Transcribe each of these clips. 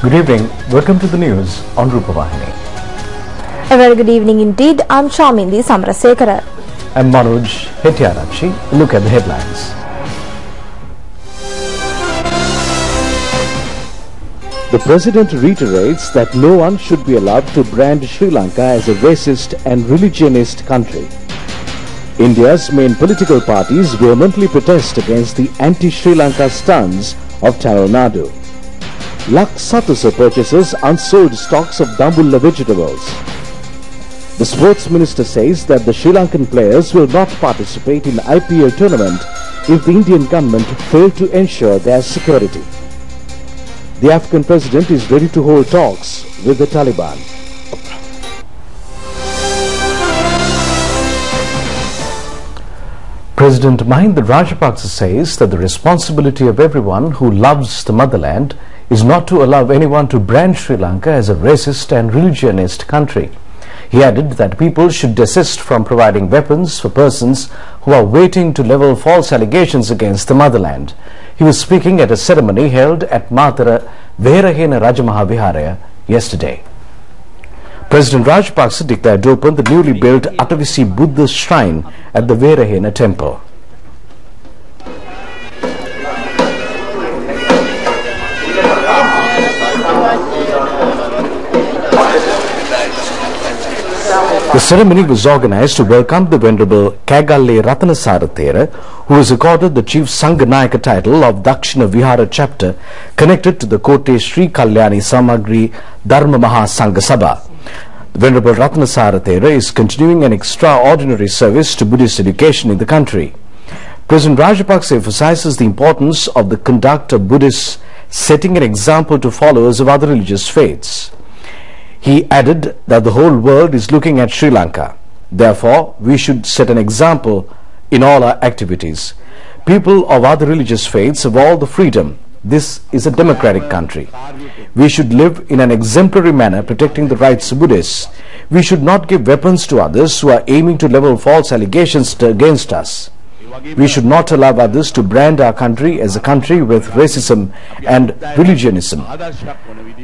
Good evening. Welcome to the news on Rup-Sinhala. A very good evening indeed. I'm Shamindi Samrasekara. I'm Manoj Hettiarachchi. Look at the headlines. The President reiterates that no one should be allowed to brand Sri Lanka as a racist and religionist country. India's main political parties vehemently protest against the anti-Sri Lanka stance of Tamil Nadu. Lux Satusa purchases unsold stocks of Dambulla vegetables. The sports minister says that the Sri Lankan players will not participate in the IPL tournament if the Indian government fail to ensure their security. The African president is ready to hold talks with the Taliban. President Mahinda Rajapaksa says that the responsibility of everyone who loves the motherland is not to allow anyone to brand Sri Lanka as a racist and religionist country. He added that people should desist from providing weapons for persons who are waiting to level false allegations against the motherland. He was speaking at a ceremony held at Matara Veerahena Rajamaha Viharaya yesterday. President Rajapaksa declared open the newly built Atavisi Buddha shrine at the Veerahena temple. The ceremony was organized to welcome the Venerable Kagalle Ratanasara Thera, who was accorded the Chief Sanghanayaka title of Dakshina Vihara chapter connected to the Kote Sri Kalyani Samagri Dharma Maha Sangha Sabha. The Venerable Ratanasara Thera is continuing an extraordinary service to Buddhist education in the country. President Rajapaksa emphasizes the importance of the conduct of Buddhists setting an example to followers of other religious faiths. He added that the whole world is looking at Sri Lanka. Therefore, we should set an example in all our activities. People of other religious faiths have all the freedom. This is a democratic country. We should live in an exemplary manner protecting the rights of Buddhists. We should not give weapons to others who are aiming to level false allegations against us. We should not allow others to brand our country as a country with racism and religionism.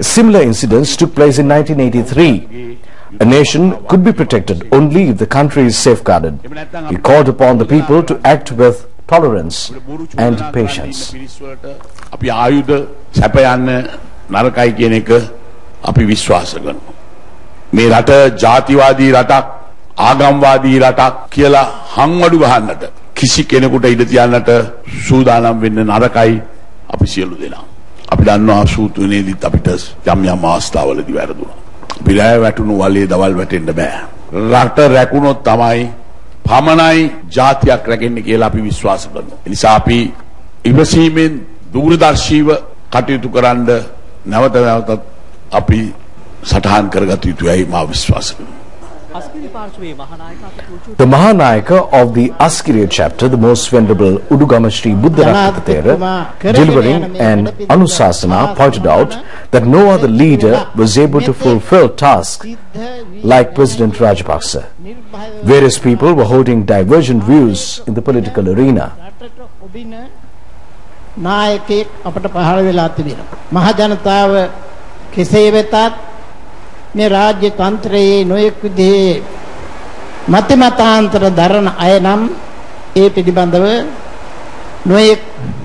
Similar incidents took place in 1983. A nation could be protected only if the country is safeguarded. He called upon the people to act with tolerance and patience. අපි ආයුධ සැපයන්න නරකයි කියන එක අපි විශ්වාස කරනවා. මේ රට ජාතිවාදී රටක් ආගම්වාදී රටක් කියලා හංවඩු ගහන්නට කිසි කෙනෙකුට ඉඩ තියන්නට සූදානම් වෙන්න නරකයි අපි සියලු දෙනා. අපි දන්නවා සූතුනේදීත් අපිට යම් යම් අවස්ථාවලදී වැරදුනා. අපි රැය වැටුණු වලේ දවල් වැටෙන්න බෑ. රට රැකුණොත් තමයි පමණයි ජාතියක් රැකෙන්නේ කියලා අපි විශ්වාස කරනවා. ඒ නිසා අපි ඉවසීමෙන් दूरदर्शीव කටයුතු කරන්න නැවත නැවතත් අපි සටහන් කරගත යුතුයි මා විශ්වාස කරනවා. The Mahanayaka of the Askiriya chapter, the Most Venerable Udugama Sri Buddha Thera, delivering an Anusasana, pointed out that no other leader was able to fulfill tasks like President Rajapaksa. Various people were holding divergent views in the political arena. නායකයෙක් අපට පහළ වෙලා තිබෙනවා. මහ ජනතාව කෙසේ වෙතත් මේ රාජ්‍ය තන්ත්‍රයේ නොයෙක් විදිහේ මතමතාන්තර දරන අය නම් ඒ පිළිබඳව නොයෙක්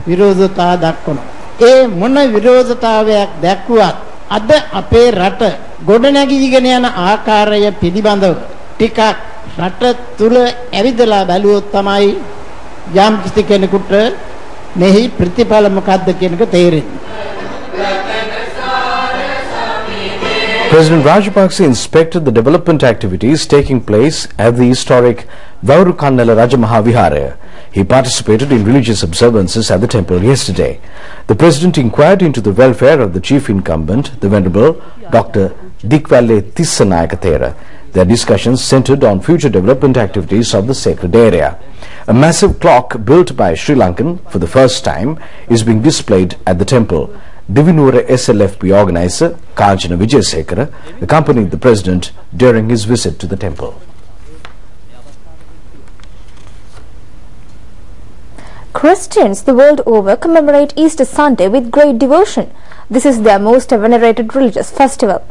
විරෝධතා දක්වනවා. ඒ මොන විරෝධතාවයක් දැක්වුවත් අද අපේ රට ගොඩනැගීගෙන යන ආකාරය පිළිබඳව ටිකක් රට තුල ඇවිදලා බැලුවොත් තමයි යම් කිසි කෙනෙකුට මෙහි ප්‍රතිඵල මොකක්ද කියන එක තේරෙන්නේ. President Rajapaksa inspected the development activities taking place at the historic Vaurukannala Rajamaha Viharaya. He participated in religious observances at the temple yesterday. The President inquired into the welfare of the chief incumbent, the Venerable Dr. Dikwalle Tissanayaka Thera. Their discussions centered on future development activities of the sacred area. A massive clock built by Sri Lankan for the first time is being displayed at the temple. Divinura SLFP organizer Kanchana Vijayasekara accompanied the President during his visit to the temple. Christians the world over commemorate Easter Sunday with great devotion. This is their most venerated religious festival.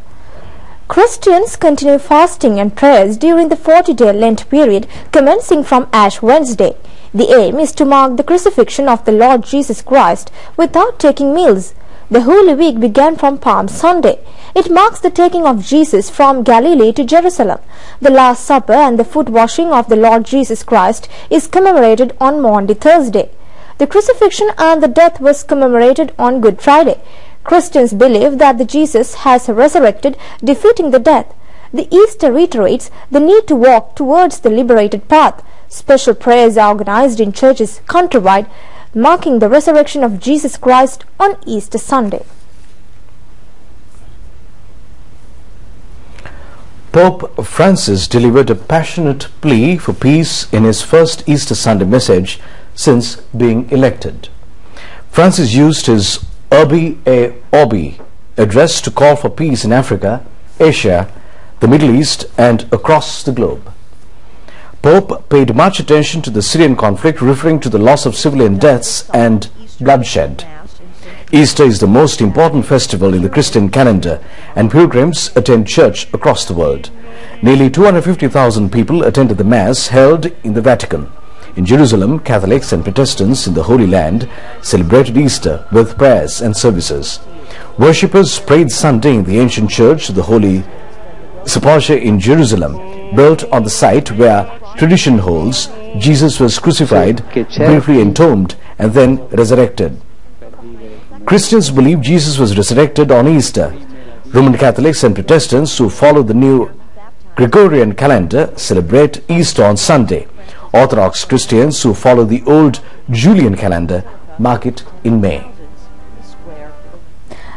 Christians continue fasting and prayers during the 40-day Lent period commencing from Ash Wednesday. The aim is to mark the crucifixion of the Lord Jesus Christ without taking meals. The Holy Week began from Palm Sunday. It marks the taking of Jesus from Galilee to Jerusalem. The Last Supper and the foot washing of the Lord Jesus Christ is commemorated on Maundy Thursday. The crucifixion and the death was commemorated on Good Friday. Christians believe that the Jesus has resurrected, defeating the death. The Easter reiterates the need to walk towards the liberated path. Special prayers are organized in churches countrywide, marking the resurrection of Jesus Christ on Easter Sunday. Pope Francis delivered a passionate plea for peace in his first Easter Sunday message since being elected. Francis used his Urbi et Orbi address to call for peace in Africa, Asia, the Middle East and across the globe. Pope paid much attention to the Syrian conflict, referring to the loss of civilian deaths and bloodshed. Easter is the most important festival in the Christian calendar, and pilgrims attend church across the world. Nearly 250,000 people attended the Mass held in the Vatican. In Jerusalem, Catholics and Protestants in the Holy Land celebrated Easter with prayers and services. Worshippers prayed Sunday in the ancient church, the Holy Sepulchre in Jerusalem, built on the site where tradition holds Jesus was crucified, briefly entombed, and then resurrected. Christians believe Jesus was resurrected on Easter. Roman Catholics and Protestants who follow the new Gregorian calendar celebrate Easter on Sunday. Orthodox Christians who follow the old Julian calendar mark it in May.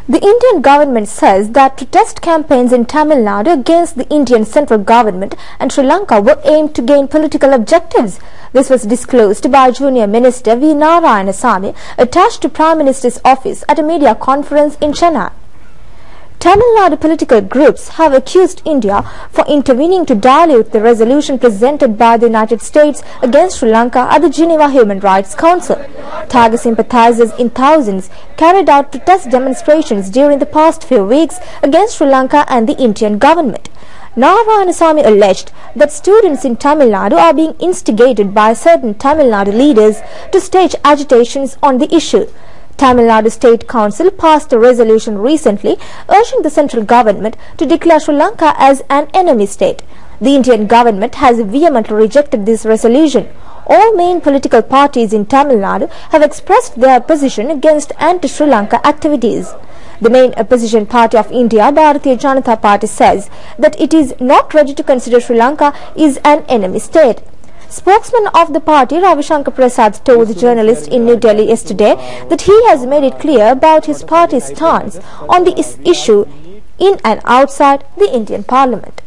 The Indian government says that protest campaigns in Tamil Nadu against the Indian central government and Sri Lanka were aimed to gain political objectives. This was disclosed by Junior Minister V. Narayanasamy, attached to Prime Minister's office at a media conference in Chennai. Tamil Nadu political groups have accused India for intervening to dilute the resolution presented by the United States against Sri Lanka at the Geneva Human Rights Council. Tiger sympathizers in thousands carried out protest demonstrations during the past few weeks against Sri Lanka and the Indian government. Narayanasamy alleged that students in Tamil Nadu are being instigated by certain Tamil Nadu leaders to stage agitations on the issue. Tamil Nadu State Council passed a resolution recently urging the central government to declare Sri Lanka as an enemy state. The Indian government has vehemently rejected this resolution. All main political parties in Tamil Nadu have expressed their position against anti-Sri Lanka activities. The main opposition party of India, Bharatiya Janata Party, says that it is not ready to consider Sri Lanka is an enemy state. Spokesman of the party, Ravi Shankar Prasad, told journalists in New Delhi yesterday that he has made it clear about his party's stance on the issue in and outside the Indian Parliament.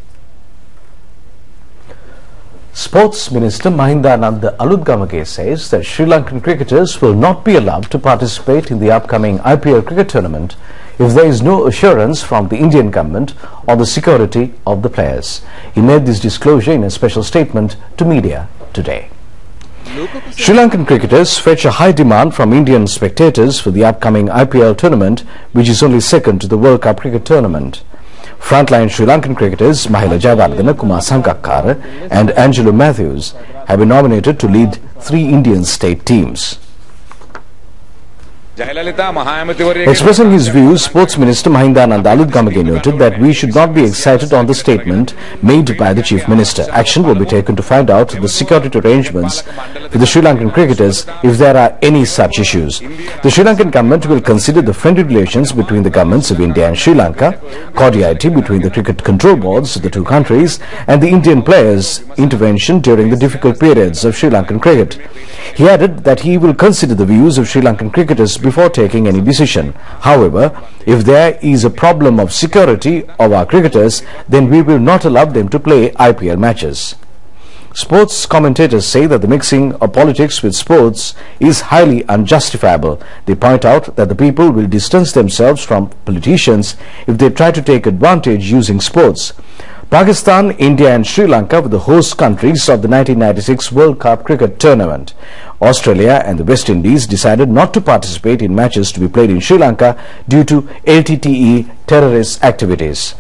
Sports Minister Mahindananda Alutgamage says that Sri Lankan cricketers will not be allowed to participate in the upcoming IPL cricket tournament if there is no assurance from the Indian government on the security of the players. He made this disclosure in a special statement to media today. Sri Lankan cricketers fetch a high demand from Indian spectators for the upcoming IPL tournament, which is only second to the World Cup cricket tournament. Frontline Sri Lankan cricketers Mahela Jayawardena, Kumar Sangakkara and Angelo Matthews have been nominated to lead 3 Indian state teams. Expressing his views, Sports Minister Mahindananda Alutgamage noted that we should not be excited on the statement made by the Chief Minister. Action will be taken to find out the security arrangements for the Sri Lankan cricketers if there are any such issues. The Sri Lankan government will consider the friendly relations between the governments of India and Sri Lanka, cordiality between the cricket control boards of the two countries and the Indian players' intervention during the difficult periods of Sri Lankan cricket. He added that he will consider the views of Sri Lankan cricketers before taking any decision. However, if there is a problem of security of our cricketers, then we will not allow them to play IPL matches. Sports commentators say that the mixing of politics with sports is highly unjustifiable. They point out that the people will distance themselves from politicians if they try to take advantage using sports. Pakistan, India and Sri Lanka were the host countries of the 1996 World Cup cricket tournament. Australia and the West Indies decided not to participate in matches to be played in Sri Lanka due to LTTE terrorist activities.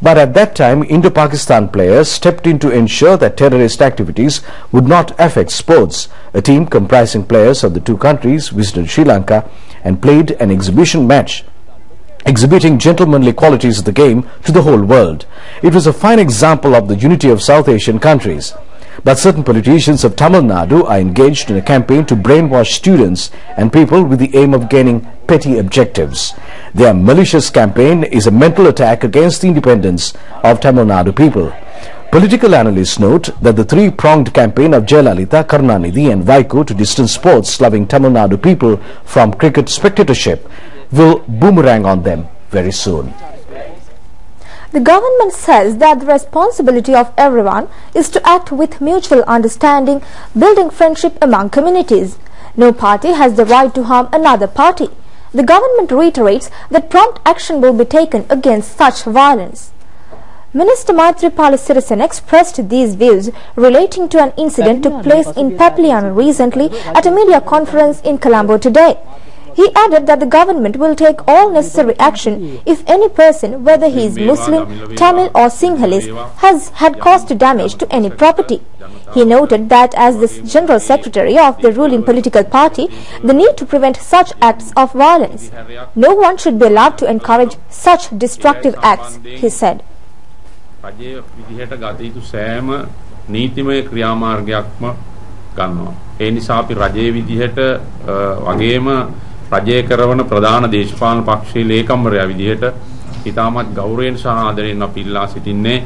But at that time, Indo-Pakistan players stepped in to ensure that terrorist activities would not affect sports. A team comprising players of the two countries visited Sri Lanka and played an exhibition match, exhibiting gentlemanly qualities of the game to the whole world. It was a fine example of the unity of South Asian countries. But certain politicians of Tamil Nadu are engaged in a campaign to brainwash students and people with the aim of gaining petty objectives. Their malicious campaign is a mental attack against the independence of Tamil Nadu people. Political analysts note that the three-pronged campaign of Jayalalitha, Karunanidhi and Vaiko to distance sports-loving Tamil Nadu people from cricket spectatorship will boomerang on them very soon. The government says that the responsibility of everyone is to act with mutual understanding, building friendship among communities. No party has the right to harm another party. The government reiterates that prompt action will be taken against such violence. Minister Maithripala expressed these views relating to an incident took place in Papaliana recently at a media conference in Colombo today. He added that the government will take all necessary action if any person, whether he is Muslim, Tamil or Sinhalese, has had caused damage to any property. He noted that as the General Secretary of the ruling political party, the need to prevent such acts of violence. No one should be allowed to encourage such destructive acts, he said. රජය කරවන ප්‍රධාන දේශපාලන පක්ෂයේ ලේකම්වරයා විදිහට ඉතාමත් ගෞරවයෙන් සහ ආදරයෙන් අපි ඉල්ලා සිටින්නේ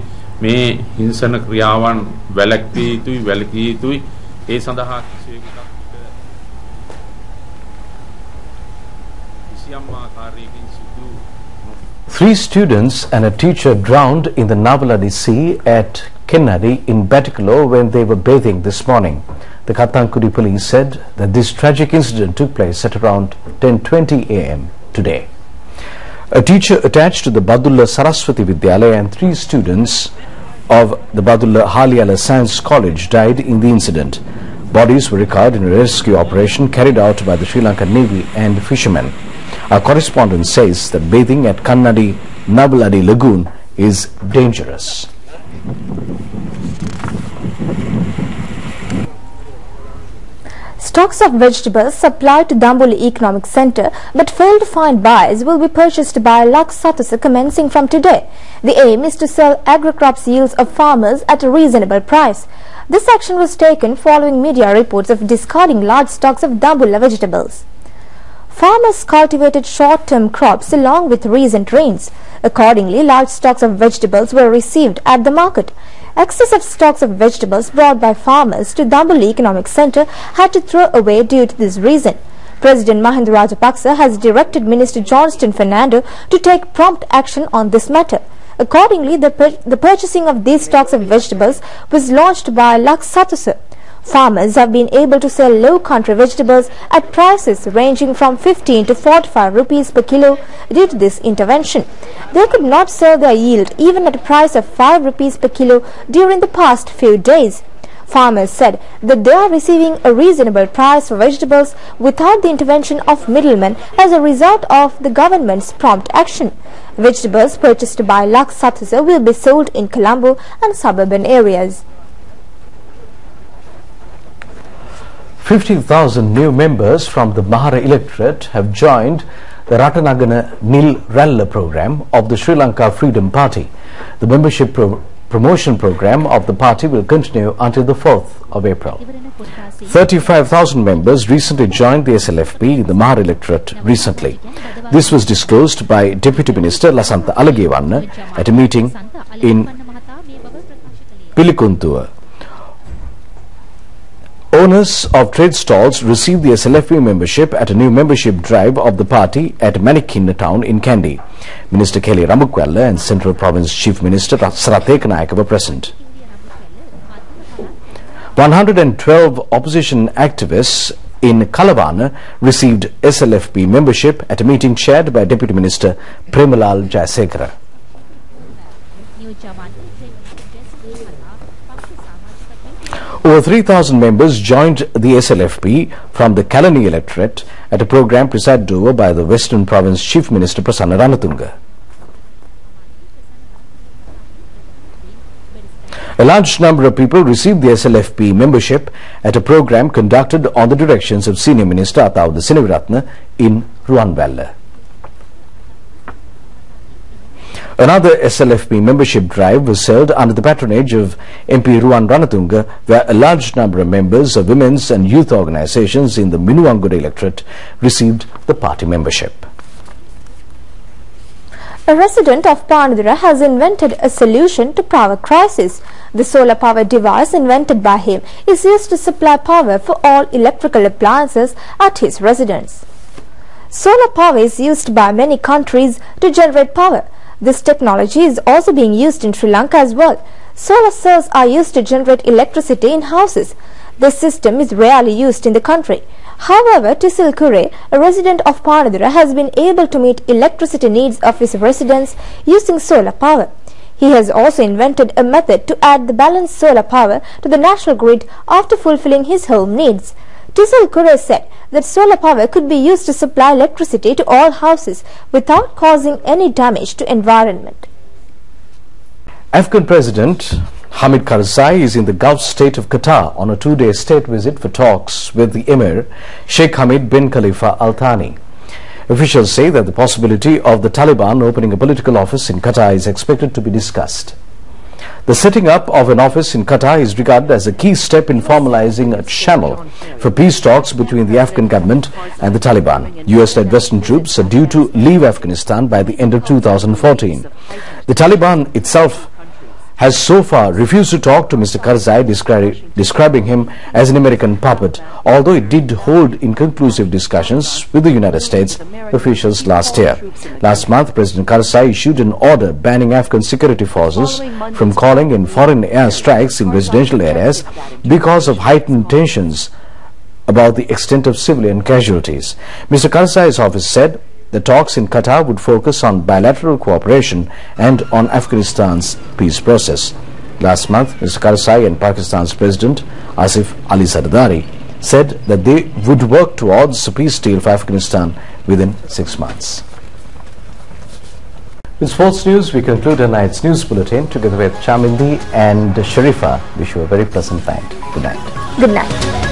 මේ හිංසන ක්‍රියාවන් වැළැක්විය යුතුයි වැළකී යුතුයි ඒ සඳහා කිසියම් ආකාරයකින් සිදු. Three students and a teacher drowned in the Navaladi Sea at Kennedy in Batticaloa when they were bathing this morning. The Kathankudi police said that this tragic incident took place at around 10:20 a.m. today. A teacher attached to the Badulla Saraswati Vidyalaya and three students of the Badulla Haliala Science College died in the incident. Bodies were recovered in a rescue operation carried out by the Sri Lankan Navy and fishermen. Our correspondent says that bathing at Kannadi Navaladi Lagoon is dangerous. Stocks of vegetables supplied to Damboli Economic Centre but failed to find buyers will be purchased by Lux Satasa commencing from today. The aim is to sell agri-crops yields of farmers at a reasonable price. This action was taken following media reports of discarding large stocks of Dambula vegetables. Farmers cultivated short-term crops along with recent rains. Accordingly, large stocks of vegetables were received at the market. Excessive stocks of vegetables brought by farmers to Damboli Economic Centre had to throw away due to this reason. President Mahinda Rajapaksa has directed Minister Johnston Fernando to take prompt action on this matter. Accordingly, the purchasing of these stocks of vegetables was launched by Lux Satasa. Farmers have been able to sell low-country vegetables at prices ranging from 15 to 45 rupees per kilo due to this intervention. They could not sell their yield even at a price of 5 rupees per kilo during the past few days. Farmers said that they are receiving a reasonable price for vegetables without the intervention of middlemen as a result of the government's prompt action. Vegetables purchased by Lux Satasa will be sold in Colombo and suburban areas. 50,000 new members from the Mahara electorate have joined the Ratanagana Nil Ralla program of the Sri Lanka Freedom Party. The membership promotion program of the party will continue until the 4th of April. 35,000 members recently joined the SLFP in the Mahara electorate recently. This was disclosed by Deputy Minister Lasantha Alagewanna at a meeting in Pilikuntua. Owners of trade stalls received the SLFP membership at a new membership drive of the party at Manikinna town in Kandy. Minister Kelly Ramukwella and Central Province Chief Minister Saratheka Nayaka were present. 112 opposition activists in Kalavana received SLFP membership at a meeting chaired by Deputy Minister Premalal Jayasekara. Over 3,000 members joined the SLFP from the Kalani electorate at a program presided over by the Western Province Chief Minister Prasanna Ranatunga. A large number of people received the SLFP membership at a program conducted on the directions of Senior Minister Atawda Sinaviratne in Ruanwelle. Another SLFP membership drive was held under the patronage of MP Ruan Ranatunga, where a large number of members of women's and youth organizations in the Minuangura electorate received the party membership. A resident of Panadura has invented a solution to power crisis. The solar power device invented by him is used to supply power for all electrical appliances at his residence. Solar power is used by many countries to generate power. This technology is also being used in Sri Lanka as well. Solar cells are used to generate electricity in houses. This system is rarely used in the country. However, Tisil Kure, a resident of Panadura, has been able to meet electricity needs of his residents using solar power. He has also invented a method to add the balanced solar power to the national grid after fulfilling his home needs. Tisil Kure said that solar power could be used to supply electricity to all houses without causing any damage to environment. Afghan President Hamid Karzai is in the Gulf state of Qatar on a two-day state visit for talks with the Emir Sheikh Hamid bin Khalifa Al Thani. Officials say that the possibility of the Taliban opening a political office in Qatar is expected to be discussed. The setting up of an office in Qatar is regarded as a key step in formalizing a channel for peace talks between the Afghan government and the Taliban. US-led Western troops are due to leave Afghanistan by the end of 2014. The Taliban itself has so far refused to talk to Mr. Karzai, describing him as an American puppet, although it did hold inconclusive discussions with the United States officials last year. Last month, President Karzai issued an order banning Afghan security forces from calling in foreign air strikes in residential areas because of heightened tensions about the extent of civilian casualties. Mr. Karzai's office said the talks in Qatar would focus on bilateral cooperation and on Afghanistan's peace process. Last month, Mr. Karzai and Pakistan's President Asif Ali Zardari said that they would work towards a peace deal for Afghanistan within 6 months. With sports news, we conclude tonight's news bulletin. Together with Chamindi and Sharifa, wish you a very pleasant night. Good night. Good night.